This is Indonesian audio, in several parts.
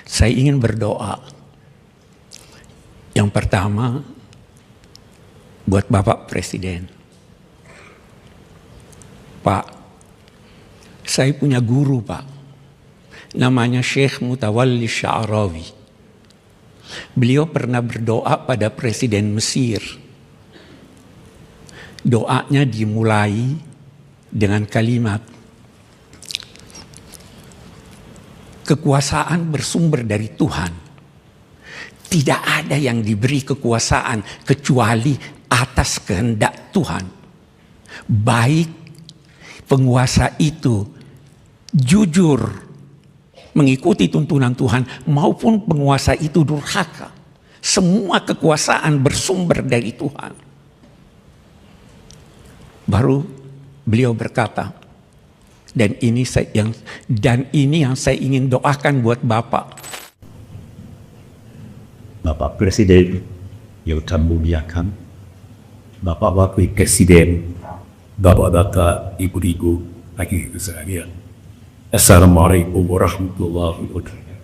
Saya ingin berdoa. Yang pertama, buat Bapak Presiden. Pak, saya punya guru, Pak. Namanya Syekh Mutawalli Sya'rawi. Beliau pernah berdoa pada Presiden Mesir. Doanya dimulai dengan kalimat, kekuasaan bersumber dari Tuhan. Tidak ada yang diberi kekuasaan kecuali atas kehendak Tuhan. Baik penguasa itu jujur mengikuti tuntunan Tuhan maupun penguasa itu durhaka. Semua kekuasaan bersumber dari Tuhan. Baru beliau berkata, dan ini yang saya ingin doakan buat Bapak. Bapak Presiden yang saya muliakan, Bapak Wakil Presiden, Bapak-bapak, Ibu-ibu, lagi sekalian. Assalamualaikum warahmatullahi wabarakatuh.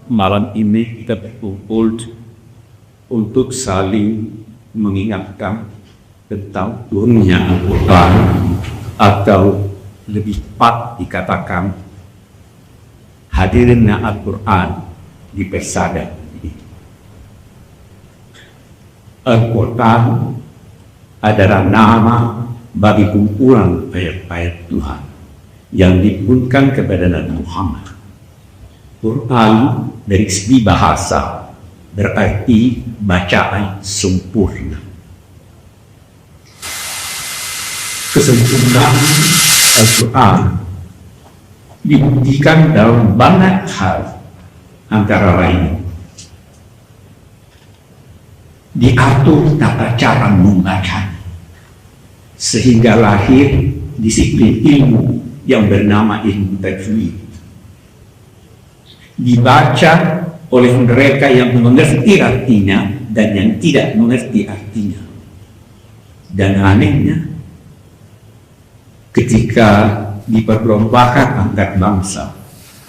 Malam ini kita berkumpul untuk saling mengingatkan tentang turunnya Al-Quran, atau lebih tepat dikatakan hadirnya Al-Quran di pesada ini. Al-Quran adalah nama bagi kumpulan ayat-ayat Tuhan yang diturunkan kepada Nabi Muhammad. Quran dari segi bahasa berarti bacaan sempurna. Kesempurnaan Al-Quran dibuktikan dalam banyak hal, antara lain diatur tata cara membaca sehingga lahir disiplin ilmu yang bernama ilmu tajwid. Dibaca oleh mereka yang mengerti artinya dan yang tidak mengerti artinya. Dan anehnya, ketika diperlombakan antar bangsa,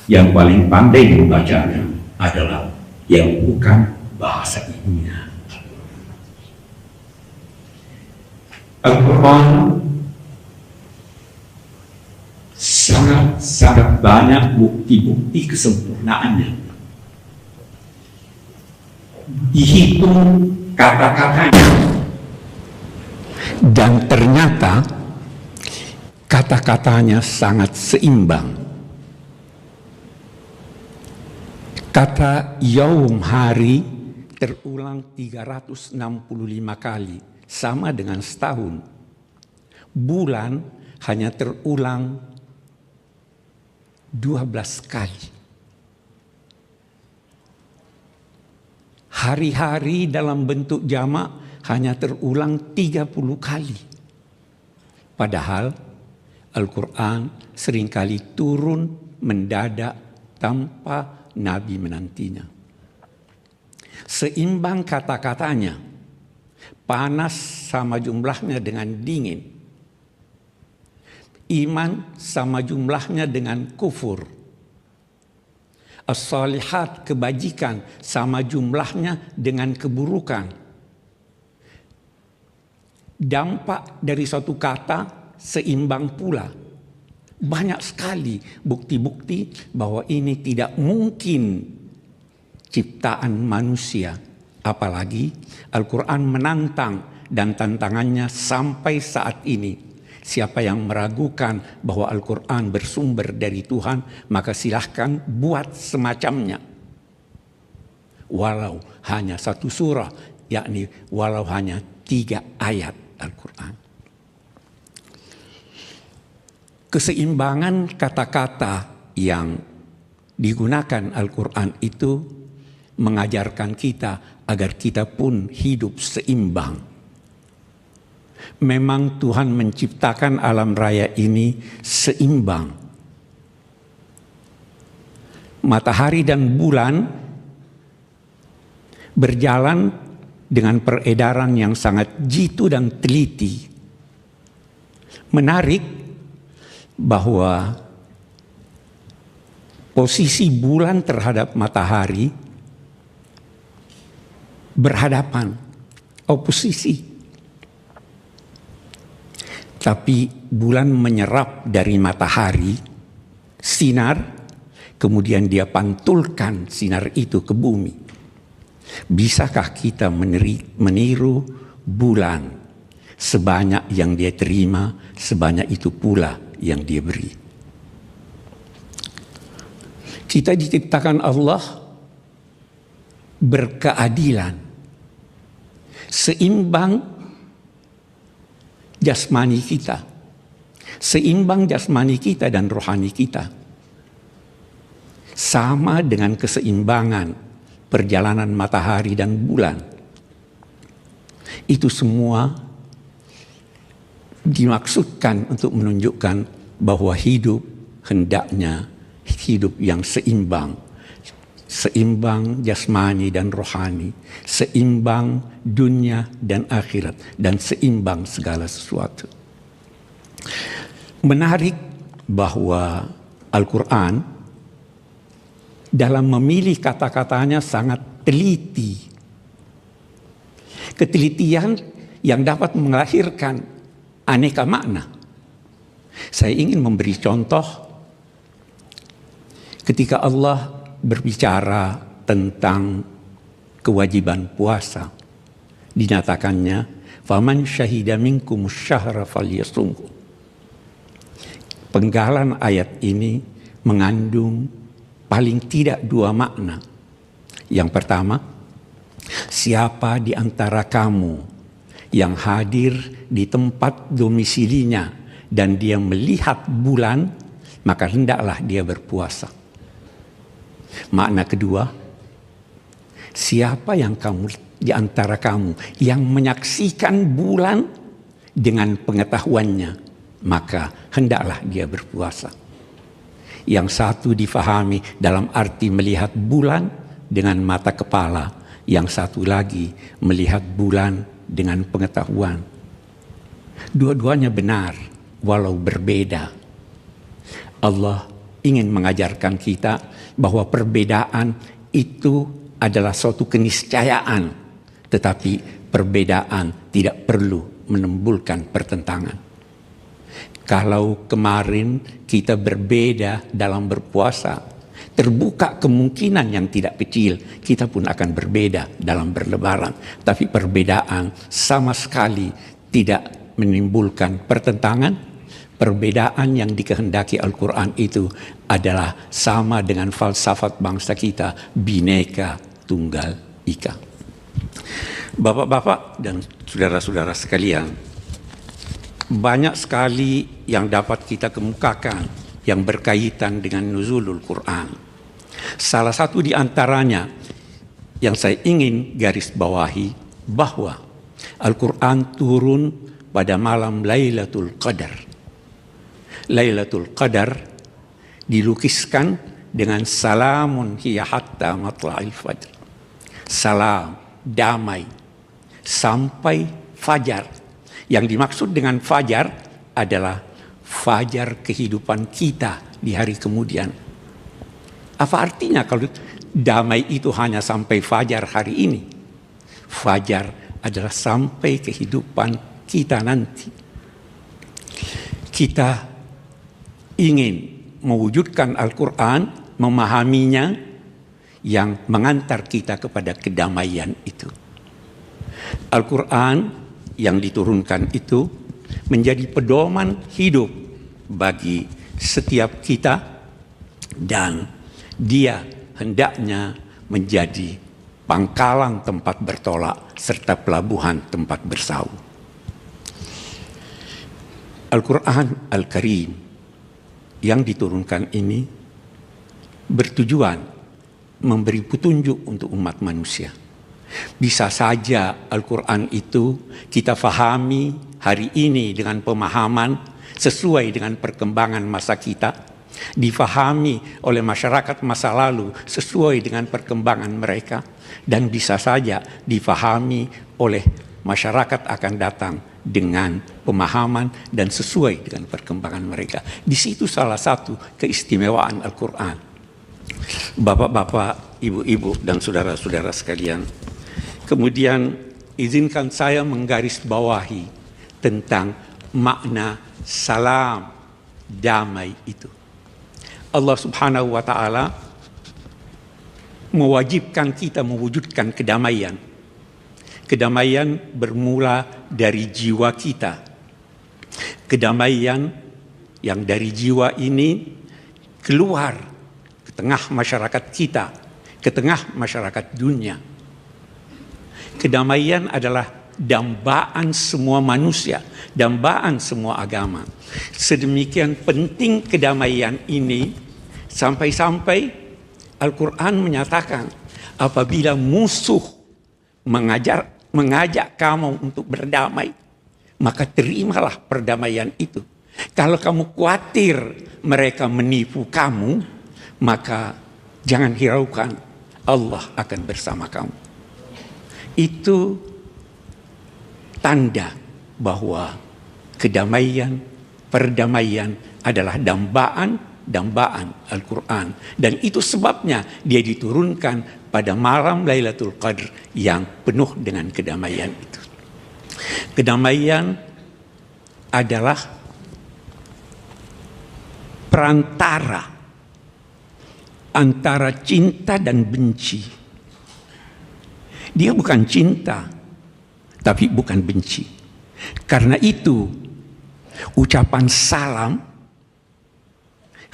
yang paling pandai membacanya adalah yang bukan bahasa ibunya. Al-Quran sangat banyak bukti-bukti kesempurnaannya. Dihitung kata-katanya, Dan ternyata kata-katanya sangat seimbang. Kata yaum, hari, terulang 365 kali, sama dengan setahun. Bulan hanya terulang 12 kali. Hari-hari dalam bentuk jamak hanya terulang 30 kali. Padahal Al-Quran seringkali turun mendadak tanpa Nabi menantinya. Seimbang kata-katanya, panas sama jumlahnya dengan dingin. Iman sama jumlahnya dengan kufur. As-salihat, kebajikan, sama jumlahnya dengan keburukan. Dampak dari suatu kata seimbang pula. Banyak sekali bukti-bukti bahwa ini tidak mungkin ciptaan manusia. Apalagi Al-Quran menantang, dan tantangannya sampai saat ini. Siapa yang meragukan bahwa Al-Quran bersumber dari Tuhan, maka silahkan buat semacamnya. Walau hanya satu surah, yakni walau hanya 3 ayat Al-Quran. Keseimbangan kata-kata yang digunakan Al-Quran itu mengajarkan kita agar kita pun hidup seimbang. Memang Tuhan menciptakan alam raya ini seimbang. Matahari dan bulan berjalan dengan peredaran yang sangat jitu dan teliti. Menarik bahwa posisi bulan terhadap matahari berhadapan, oposisi. Tapi bulan menyerap dari matahari sinar, kemudian dia pantulkan sinar itu ke bumi. Bisakah kita meniru bulan? Sebanyak yang dia terima, sebanyak itu pula yang dia beri. Kita diciptakan Allah berkeadilan, seimbang jasmani kita, seimbang jasmani kita dan rohani kita, sama dengan keseimbangan perjalanan matahari dan bulan. Itu semua dimaksudkan untuk menunjukkan bahwa hidup hendaknya hidup yang seimbang. Seimbang jasmani dan rohani, seimbang dunia dan akhirat, dan seimbang segala sesuatu. Menarik bahwa Al-Quran dalam memilih kata-katanya sangat teliti. Ketelitian yang dapat melahirkan aneka makna. Saya ingin memberi contoh ketika Allah berbicara tentang kewajiban puasa. Dinyatakannya, "Faman syahida minkum syahra falyasumhu." Penggalan ayat ini mengandung paling tidak dua makna. Yang pertama, siapa di antara kamu yang hadir di tempat domisilinya dan dia melihat bulan, maka hendaklah dia berpuasa. Makna kedua, siapa yang di antara kamu yang menyaksikan bulan dengan pengetahuannya, maka hendaklah dia berpuasa. Yang satu difahami dalam arti melihat bulan dengan mata kepala, yang satu lagi melihat bulan dengan pengetahuan. Dua-duanya benar, walau berbeda. Allah ingin mengajarkan kita bahwa perbedaan itu adalah suatu keniscayaan, tetapi perbedaan tidak perlu menimbulkan pertentangan. Kalau kemarin kita berbeda dalam berpuasa, terbuka kemungkinan yang tidak kecil kita pun akan berbeda dalam berlebaran. Tapi perbedaan sama sekali tidak menimbulkan pertentangan. Perbedaan yang dikehendaki Al-Quran itu adalah sama dengan falsafat bangsa kita, Bhinneka Tunggal Ika. Bapak-bapak dan saudara-saudara sekalian, banyak sekali yang dapat kita kemukakan yang berkaitan dengan nuzulul Quran. Salah satu di antaranya yang saya ingin garis bawahi bahwa Al-Quran turun pada malam Lailatul Qadar. Lailatul Qadar dilukiskan dengan salamun hiya hatta matla'il fajr. Salam, damai, sampai fajar. Yang dimaksud dengan fajar adalah fajar kehidupan kita di hari kemudian. Apa artinya kalau damai itu hanya sampai fajar hari ini? Fajar adalah sampai kehidupan kita nanti. Kita ingin mewujudkan Al-Quran, memahaminya, yang mengantar kita kepada kedamaian itu. Al-Quran yang diturunkan itu menjadi pedoman hidup bagi setiap kita, dan dia hendaknya menjadi pangkalan tempat bertolak serta pelabuhan tempat bersau. Al-Quran Al-Karim yang diturunkan ini bertujuan memberi petunjuk untuk umat manusia. Bisa saja Al-Quran itu kita fahami hari ini dengan pemahaman sesuai dengan perkembangan masa kita, difahami oleh masyarakat masa lalu sesuai dengan perkembangan mereka, dan bisa saja difahami oleh masyarakat akan datang dengan pemahaman dan sesuai dengan perkembangan mereka. Di situ salah satu keistimewaan Al-Quran. Bapak-bapak, ibu-ibu, dan saudara-saudara sekalian, kemudian izinkan saya menggarisbawahi tentang makna salam damai itu. Allah Subhanahu wa Ta'ala mewajibkan kita mewujudkan kedamaian. Kedamaian bermula dari jiwa kita. Kedamaian yang dari jiwa ini keluar ke tengah masyarakat kita, ke tengah masyarakat dunia. Kedamaian adalah dambaan semua manusia, dambaan semua agama. Sedemikian penting kedamaian ini sampai-sampai Al-Quran menyatakan apabila musuh mengajak kamu untuk berdamai, maka terimalah perdamaian itu. Kalau kamu khawatir mereka menipu kamu, maka jangan hiraukan, Allah akan bersama kamu. Itu tanda bahwa kedamaian, perdamaian adalah dambaan Al-Quran. Dan itu sebabnya dia diturunkan pada malam Lailatul Qadar yang penuh dengan kedamaian itu. Kedamaian adalah perantara antara cinta dan benci. Dia bukan cinta, tapi bukan benci. Karena itu, ucapan salam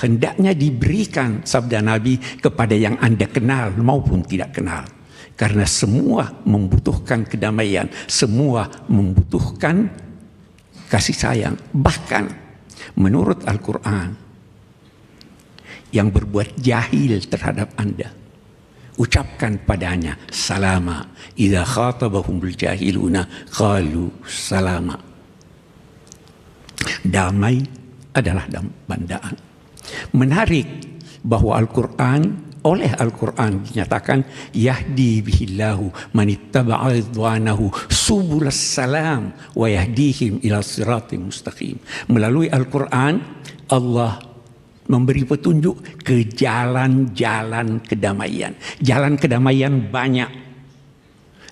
hendaknya diberikan sabda Nabi kepada yang Anda kenal maupun tidak kenal. Karena semua membutuhkan kedamaian, semua membutuhkan kasih sayang. Bahkan menurut Al-Quran, yang berbuat jahil terhadap Anda, ucapkan padanya salama. Idza khatabahumul jahiluna qalu salama. Damai adalah bandaan. Menarik bahwa oleh Al-Quran dinyatakan yahdi bihillahu manittaba'a ridwanahu subulas salam wa yahdihim ila siratim mustaqim. Melalui Al-Quran Allah memberi petunjuk ke jalan-jalan kedamaian. Jalan kedamaian banyak.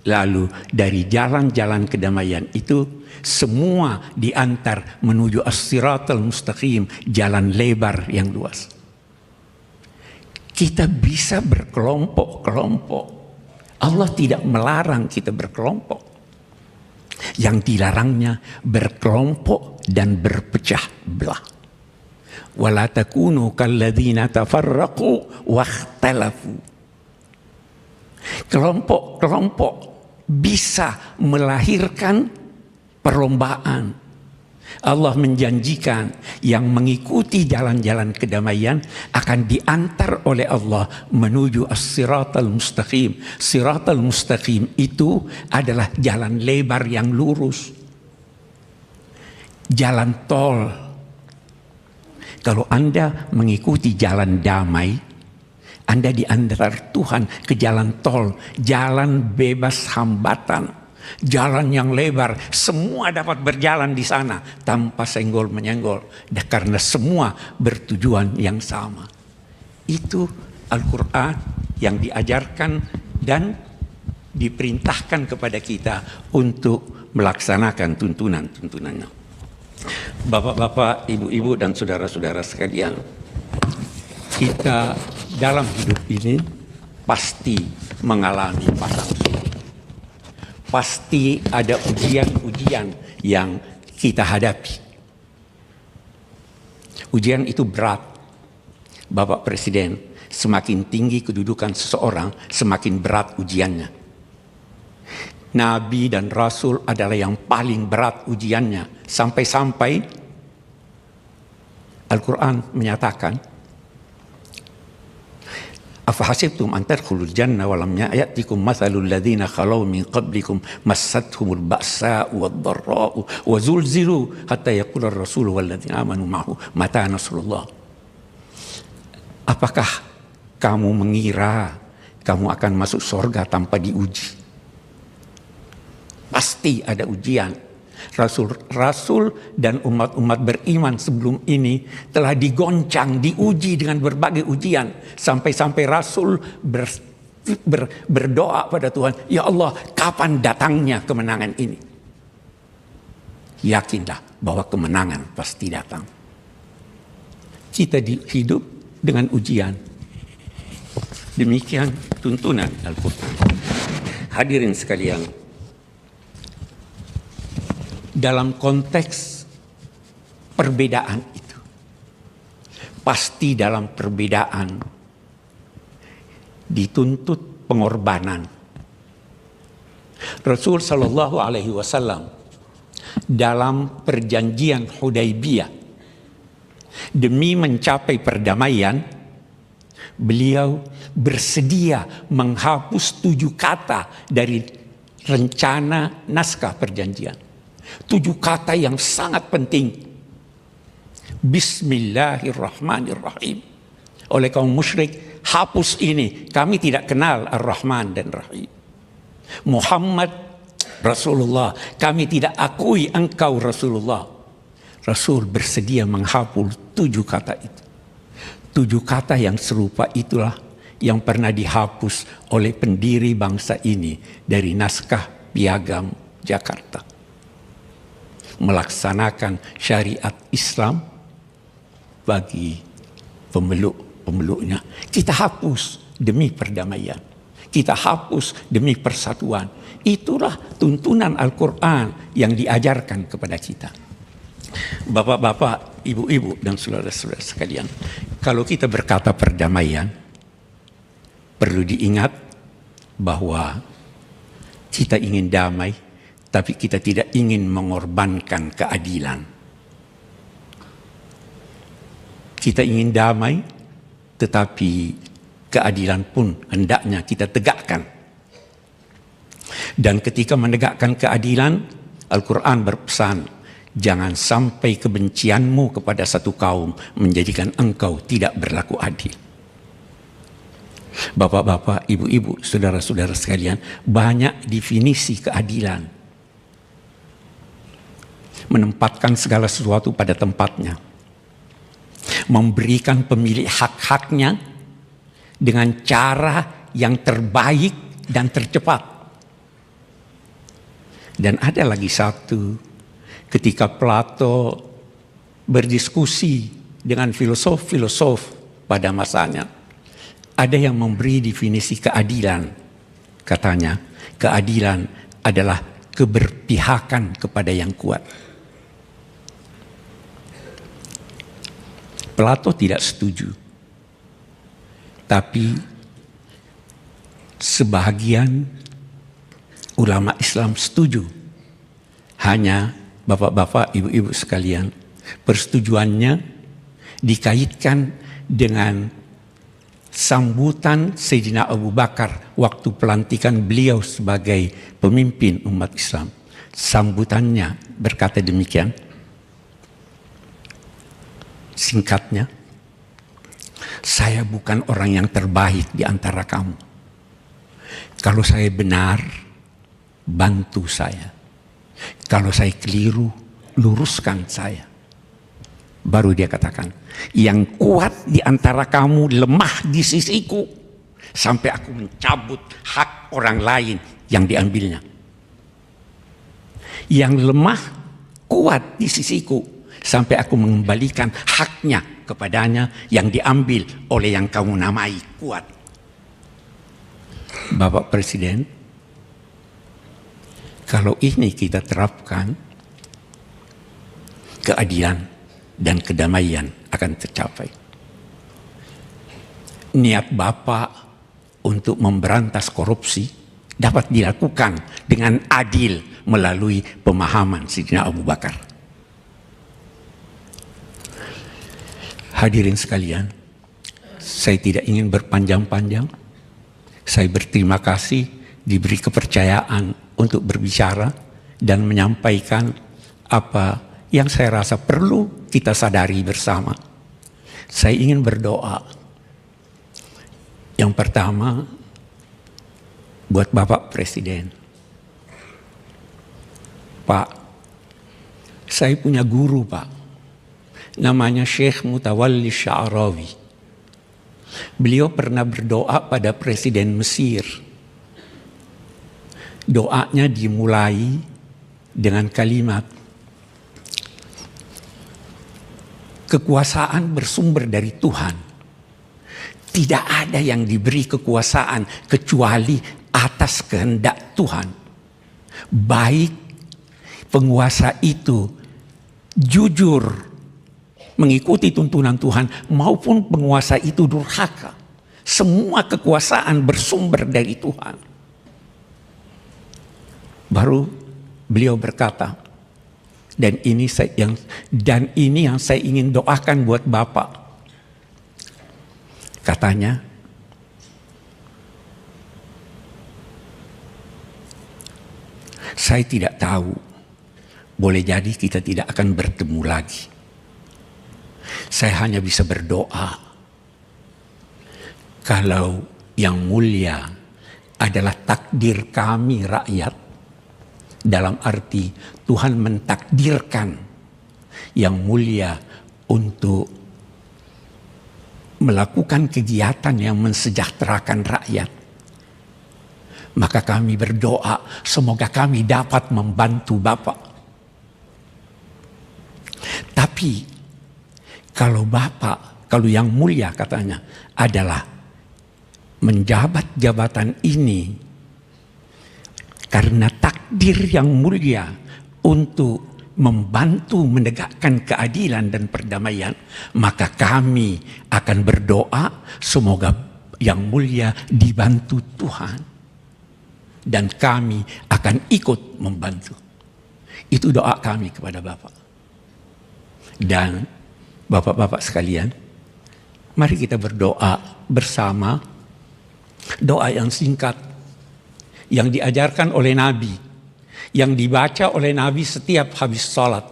Lalu dari jalan-jalan kedamaian itu semua diantar menuju as-siratal mustaqim, jalan lebar yang luas. Kita bisa berkelompok-kelompok. Allah tidak melarang kita berkelompok. Yang dilarangnya berkelompok dan berpecah belah. Wala takunu kalladzina tafarraqu wakhtalafu. Kelompok-kelompok bisa melahirkan perlombaan. Allah menjanjikan yang mengikuti jalan-jalan kedamaian akan diantar oleh Allah menuju as-siratal mustaqim. Siratal mustaqim itu adalah jalan lebar yang lurus. Jalan tol. Kalau Anda mengikuti jalan damai, Anda diantar Tuhan ke jalan tol, jalan bebas hambatan. Jalan yang lebar, semua dapat berjalan di sana tanpa senggol-menyenggol, karena semua bertujuan yang sama. Itu Al-Quran yang diajarkan dan diperintahkan kepada kita untuk melaksanakan tuntunan-tuntunannya. Bapak-bapak, ibu-ibu, dan saudara-saudara sekalian, kita dalam hidup ini pasti mengalami pasang surut. Pasti ada ujian-ujian yang kita hadapi. Ujian itu berat. Bapak Presiden, semakin tinggi kedudukan seseorang, semakin berat ujiannya. Nabi dan Rasul adalah yang paling berat ujiannya. Sampai-sampai Al-Quran menyatakan, Afahasibtum an tadkhulul jannah wa lam ya'tikum mathalul ladzina khalaw min qablikum massathumul ba'sa'u wad-dharra'u wa zulzilu hatta yaqula ar-rasul wal ladzina amanu ma'ahu mata nasrullah. Apakah kamu mengira kamu akan masuk surga tanpa diuji? Pasti ada ujian. Rasul-rasul dan umat-umat beriman sebelum ini telah digoncang, diuji dengan berbagai ujian. Sampai-sampai Rasul berdoa pada Tuhan, ya Allah, kapan datangnya kemenangan ini? Yakinlah bahwa kemenangan pasti datang. Kita hidup dengan ujian. Demikian tuntunan Al-Quran. Hadirin sekalian, dalam konteks perbedaan itu, pasti dalam perbedaan dituntut pengorbanan. Rasul Shallallahu Alaihi Wasallam dalam perjanjian Hudaybiyah demi mencapai perdamaian, beliau bersedia menghapus 7 kata dari rencana naskah perjanjian. 7 kata yang sangat penting. Bismillahirrahmanirrahim. Oleh kaum musyrik, hapus ini. Kami tidak kenal Ar-Rahman dan Rahim. Muhammad Rasulullah, kami tidak akui engkau Rasulullah. Rasul bersedia menghapus 7 kata itu. 7 kata yang serupa itulah yang pernah dihapus oleh pendiri bangsa ini dari naskah Piagam Jakarta. Melaksanakan syariat Islam bagi pemeluknya. Kita hapus demi perdamaian. Kita hapus demi persatuan. Itulah tuntunan Al-Quran yang diajarkan kepada kita. Bapak-bapak, ibu-ibu, dan saudara-saudara sekalian, kalau kita berkata perdamaian, perlu diingat bahwa kita ingin damai, tapi kita tidak ingin mengorbankan keadilan. Kita ingin damai, tetapi keadilan pun hendaknya kita tegakkan. Dan ketika menegakkan keadilan, Al-Quran berpesan, jangan sampai kebencianmu kepada satu kaum menjadikan engkau tidak berlaku adil. Bapak-bapak, ibu-ibu, saudara-saudara sekalian, banyak definisi keadilan. Menempatkan segala sesuatu pada tempatnya. Memberikan pemilik hak-haknya dengan cara yang terbaik dan tercepat. Dan ada lagi satu, ketika Plato berdiskusi dengan filosof-filosof pada masanya, ada yang memberi definisi keadilan. Katanya, keadilan adalah keberpihakan kepada yang kuat. Plato tidak setuju. Tapi sebahagian ulama Islam setuju. Hanya bapak-bapak, ibu-ibu sekalian, persetujuannya dikaitkan dengan sambutan Sayyidina Abu Bakar waktu pelantikan beliau sebagai pemimpin umat Islam. Sambutannya berkata demikian, singkatnya, saya bukan orang yang terbaik di antara kamu. Kalau saya benar, bantu saya. Kalau saya keliru, luruskan saya. Baru dia katakan, yang kuat di antara kamu lemah di sisiku, sampai aku mencabut hak orang lain yang diambilnya. Yang lemah kuat di sisiku, sampai aku mengembalikan haknya kepadanya yang diambil oleh yang kamu namai kuat. Bapak Presiden, kalau ini kita terapkan, keadilan dan kedamaian akan tercapai. Niat Bapak untuk memberantas korupsi dapat dilakukan dengan adil melalui pemahaman Sayyidina Abu Bakar. Hadirin sekalian, saya tidak ingin berpanjang-panjang. Saya berterima kasih diberi kepercayaan untuk berbicara dan menyampaikan apa yang saya rasa perlu kita sadari bersama. Saya ingin berdoa. Yang pertama, buat Bapak Presiden. Pak, Saya punya guru, Pak. Namanya Syekh Mutawalli Sya'rawi. Beliau pernah berdoa pada Presiden Mesir. Doanya dimulai dengan kalimat, kekuasaan bersumber dari Tuhan. Tidak ada yang diberi kekuasaan kecuali atas kehendak Tuhan. Baik penguasa itu jujur mengikuti tuntunan Tuhan maupun penguasa itu durhaka. Semua kekuasaan bersumber dari Tuhan. Baru beliau berkata, dan ini yang saya ingin doakan buat Bapak. Katanya, saya tidak tahu, boleh jadi kita tidak akan bertemu lagi. Saya hanya bisa berdoa, kalau yang mulia adalah takdir kami rakyat, dalam arti Tuhan mentakdirkan yang mulia untuk melakukan kegiatan yang mensejahterakan rakyat, maka kami berdoa semoga kami dapat membantu Bapak. Tapi kalau Bapak, kalau yang mulia katanya adalah menjabat jabatan ini karena takdir yang mulia untuk membantu menegakkan keadilan dan perdamaian, maka kami akan berdoa semoga yang mulia dibantu Tuhan dan kami akan ikut membantu. Itu doa kami kepada Bapak. Dan Bapak-bapak sekalian, mari kita berdoa bersama doa yang singkat yang diajarkan oleh Nabi, yang dibaca oleh Nabi setiap habis salat.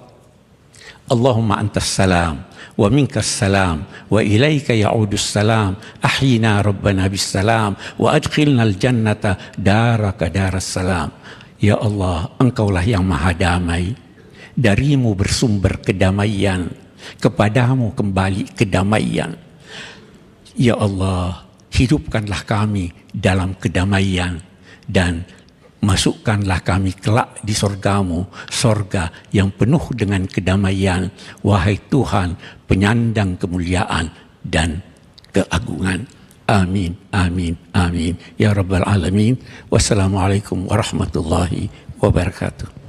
Allahumma antas salam wa minkas salam wa ilaika ya'udus salam ahyina rabbana bis salam wa adkhilna al jannata daraka daras salam. Ya Allah, Engkaulah yang maha damai, darimu bersumber kedamaian, kepadamu kembali kedamaian. Ya Allah, hidupkanlah kami dalam kedamaian dan masukkanlah kami kelak di sorgamu, sorga yang penuh dengan kedamaian. Wahai Tuhan, penyandang kemuliaan dan keagungan. Amin, amin, amin. Ya Rabbal Alamin. Wassalamualaikum warahmatullahi wabarakatuh.